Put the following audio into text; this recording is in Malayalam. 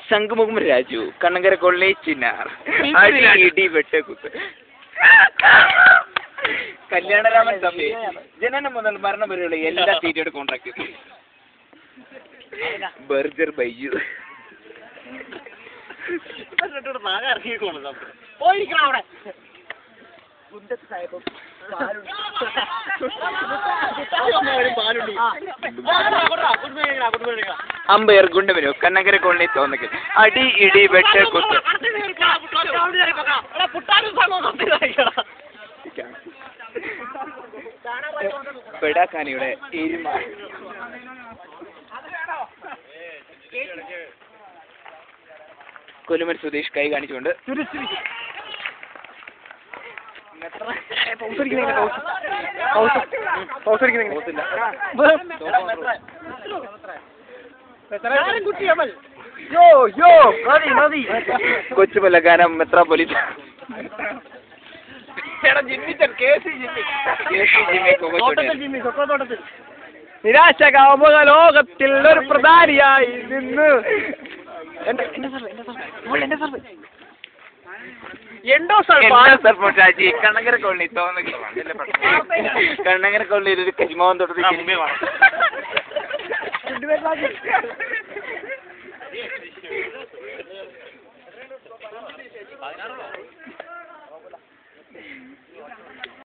ശംഖുമുഖം രാജു കണ്ണങ്കര കൊള്ളി ചിന്നാർ ഇടി വെട്ടക്കുത്ത് കല്യാണരാമൻ തമ്പി ജനനം മുതൽ മരണം വരെയുള്ള എല്ലാ സീറ്റുകളുടെ കോൺട്രാക്ട് ബർജർ ബൈജു അമ്പയർ ഗുണ്ടവനു കണ്ണങ്കര കൊള്ളി തോന്നക്കൽ അടി ഇടി വെട്ട് കുത്ത് പെടാക്കാനിയുടെ എരുമ കൊല്ലുമൽ സുധീഷ് കൈ കാണിച്ചുകൊണ്ട് കൊച്ചുമല്ലക്കാനം മെത്രാപ്പൊലീസ് നിരാശ കാമുക ലോകത്തിൽ ഒരു പ്രധാനിയായി നിന്ന് കണ്ണങ്കര കൊള്ളി തോന്നുന്നു കണ്ണങ്കര കൊള്ളിയിൽ ഒരു കരിമോഹൻ തൊട്ട്